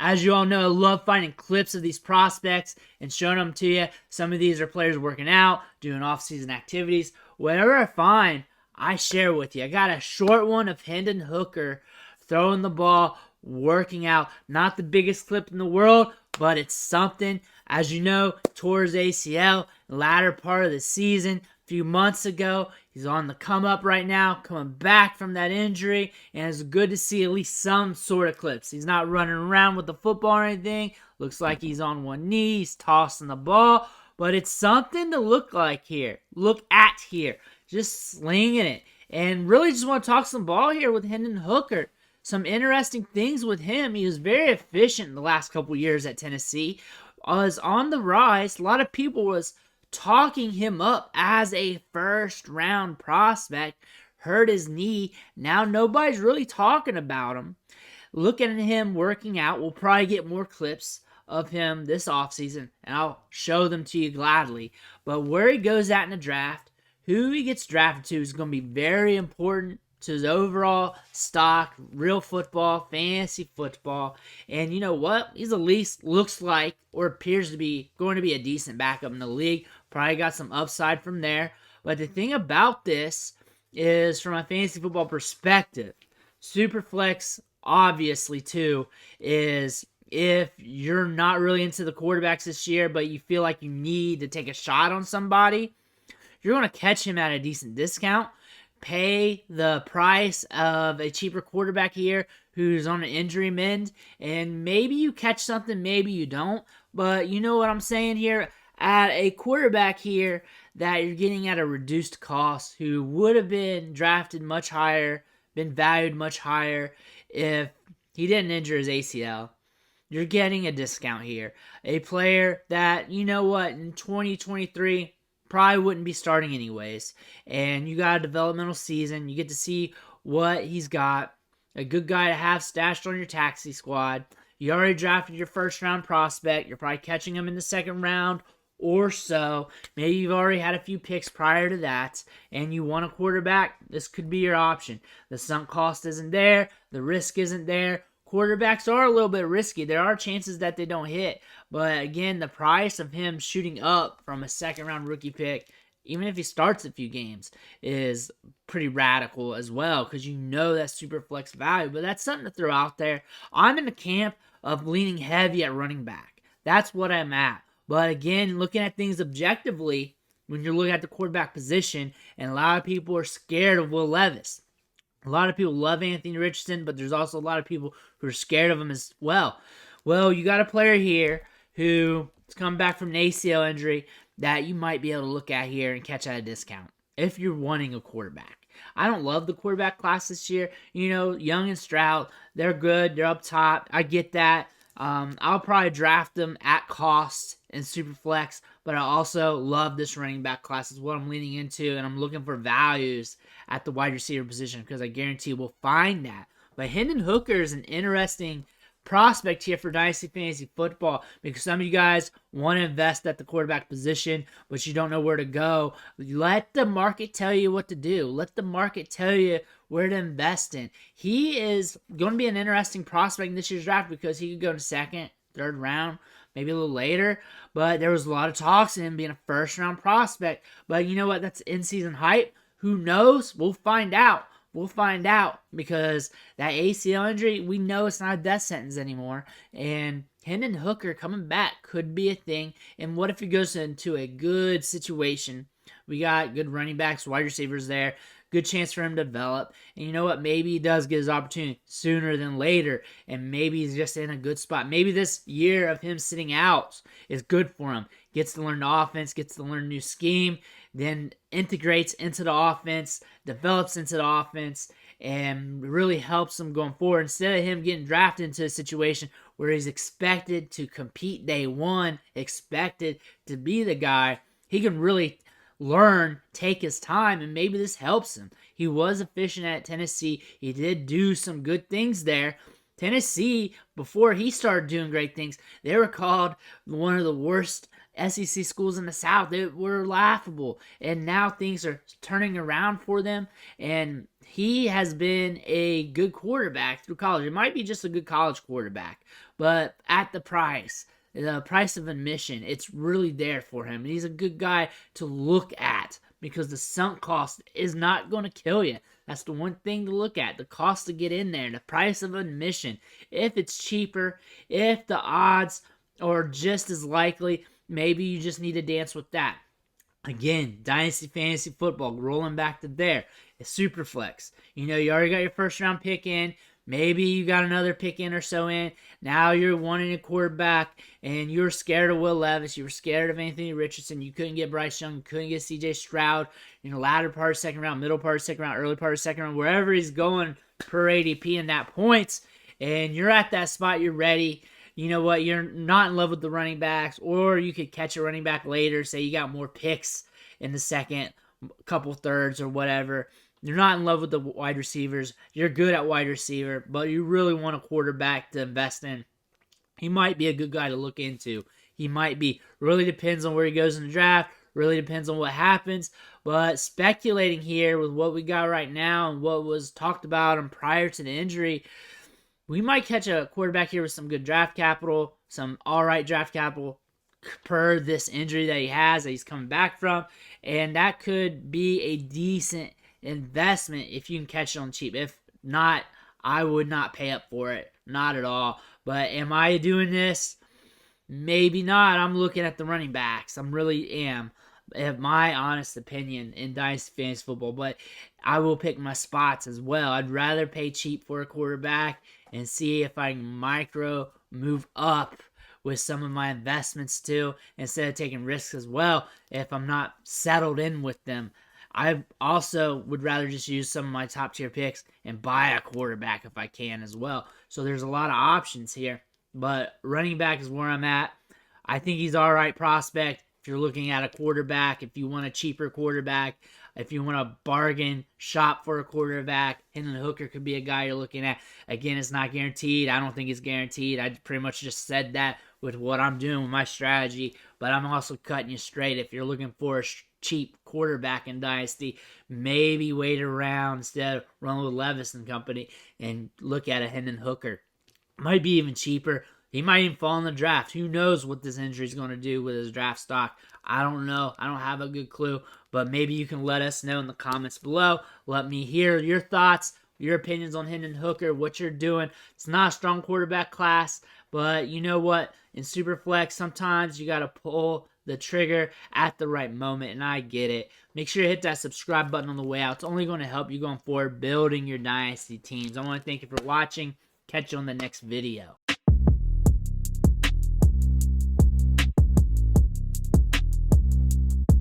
As you all know, I love finding clips of these prospects and showing them to you. Some of these are players working out, doing off-season activities. Whatever I find, I share with you. I got a short one of Hendon Hooker throwing the ball, working out. Not the biggest clip in the world, but it's something. As you know, tore his ACL latter part of the season a few months ago. He's on the come up right now, coming back from that injury, and it's good to see at least some sort of clips. He's not running around with the football or anything. Looks like he's on one knee, he's tossing the ball, but it's something to look at here. Just slinging it. And really just want to talk some ball here with Hendon Hooker. Some interesting things with him. He was very efficient in the last couple years at Tennessee. Was on the rise. A lot of people was talking him up as a first-round prospect. Hurt his knee. Now nobody's really talking about him. Looking at him working out, we'll probably get more clips of him this offseason, and I'll show them to you gladly. But where he goes at in the draft, who he gets drafted to is going to be very important to his overall stock, real football, fantasy football. And you know what? He's at least looks like or appears to be going to be a decent backup in the league. Probably got some upside from there. But the thing about this is, from a fantasy football perspective, Superflex, obviously, too, is if you're not really into the quarterbacks this year, but you feel like you need to take a shot on somebody, you're going to catch him at a decent discount. Pay the price of a cheaper quarterback here who's on an injury mend, and maybe you catch something, maybe you don't. But you know what I'm saying here? At a quarterback here that you're getting at a reduced cost, who would have been drafted much higher, been valued much higher if he didn't injure his ACL. You're getting a discount here. A player that, you know what, in 2023 probably wouldn't be starting anyways. And you got a developmental season. You get to see what he's got. A good guy to have stashed on your taxi squad. You already drafted your first round prospect. You're probably catching him in the second round or so. Maybe you've already had a few picks prior to that, and you want a quarterback. This could be your option. The sunk cost isn't there. The risk isn't there. Quarterbacks are a little bit risky. There are chances that they don't hit. But again, the price of him shooting up from a second-round rookie pick, even if he starts a few games, is pretty radical as well, because you know that's super flex value. But that's something to throw out there. I'm in the camp of leaning heavy at running back. That's what I'm at. But again, looking at things objectively, when you're looking at the quarterback position, and a lot of people are scared of Will Levis. A lot of people love Anthony Richardson, but there's also a lot of people who are scared of him as well. Well, you got a player here who's come back from an ACL injury that you might be able to look at here and catch at a discount if you're wanting a quarterback. I don't love the quarterback class this year. You know, Young and Stroud, they're good. They're up top. I get that. I'll probably draft them at cost in Superflex, but I also love this running back class. Is what I'm leaning into, and I'm looking for values at the wide receiver position because I guarantee we'll find that. But Hendon Hooker is an interesting prospect here for Dynasty Fantasy Football, because some of you guys want to invest at the quarterback position, but you don't know where to go. Let the market tell you what to do. Let the market tell you where to invest in. He is going to be an interesting prospect in this year's draft because he could go to second, third round, maybe a little later, but there was a lot of talks of him being a first-round prospect. But you know what? That's in-season hype. Who knows? We'll find out. We'll find out, because that ACL injury, we know it's not a death sentence anymore. And Hendon Hooker coming back could be a thing. And what if he goes into a good situation? We got good running backs, wide receivers there. Good chance for him to develop. And you know what? Maybe he does get his opportunity sooner than later. And maybe he's just in a good spot. Maybe this year of him sitting out is good for him. Gets to learn the offense, gets to learn a new scheme, then integrates into the offense, develops into the offense, and really helps him going forward. Instead of him getting drafted into a situation where he's expected to compete day one, expected to be the guy, he can really learn, take his time, and maybe this helps him. He was efficient at Tennessee. He did do some good things there. Tennessee, before he started doing great things, they were called one of the worst SEC schools in the South. They were laughable, and now things are turning around for them, and he has been a good quarterback through college. It might be just a good college quarterback, but at the price of admission, it's really there for him. And he's a good guy to look at because the sunk cost is not going to kill you. That's the one thing to look at, the cost to get in there, the price of admission. If it's cheaper, if the odds are just as likely, maybe you just need to dance with that. Again, Dynasty Fantasy Football, rolling back to there. It's Superflex. You already got your first round pick in. Maybe you got another pick in or so in. Now you're wanting a quarterback, and you're scared of Will Levis. You were scared of Anthony Richardson. You couldn't get Bryce Young. You couldn't get C.J. Stroud. Latter part of second round, middle part of second round, early part of second round, wherever he's going per ADP in that points, and you're at that spot, you're ready. You know what? You're not in love with the running backs, or you could catch a running back later. Say you got more picks in the second, couple thirds or whatever. You're not in love with the wide receivers. You're good at wide receiver, but you really want a quarterback to invest in. He might be a good guy to look into. He might be. Really depends on where he goes in the draft. Really depends on what happens. But speculating here with what we got right now and what was talked about him prior to the injury, we might catch a quarterback here with some good draft capital, some all right draft capital per this injury that he has, that he's coming back from. And that could be a decent investment if you can catch it on cheap. If not, I would not pay up for it. Not at all. But am I doing this? Maybe not. I'm looking at the running backs. I really am. Have my honest opinion in Dynasty Fantasy Football, but I will pick my spots as well. I'd rather pay cheap for a quarterback and see if I can micro move up with some of my investments too, instead of taking risks as well if I'm not settled in with them. I also would rather just use some of my top tier picks and buy a quarterback if I can as well. So there's a lot of options here, but running back is where I'm at. I think he's all right prospect. If you're looking at a quarterback, if you want a cheaper quarterback, if you want a bargain shop for a quarterback, Hendon Hooker could be a guy you're looking at. Again, it's not guaranteed. I don't think it's guaranteed. I pretty much just said that with what I'm doing with my strategy, but I'm also cutting you straight. If you're looking for a cheap quarterback in Dynasty, maybe wait around instead of run with Levis and company and look at a Hendon Hooker. Might be even cheaper. He might even fall in the draft. Who knows what this injury is going to do with his draft stock? I don't know. I don't have a good clue. But maybe you can let us know in the comments below. Let me hear your thoughts, your opinions on Hendon Hooker, what you're doing. It's not a strong quarterback class, but you know what? In Superflex, sometimes you got to pull the trigger at the right moment, and I get it. Make sure you hit that subscribe button on the way out. It's only going to help you going forward building your Dynasty teams. I want to thank you for watching. Catch you on the next video.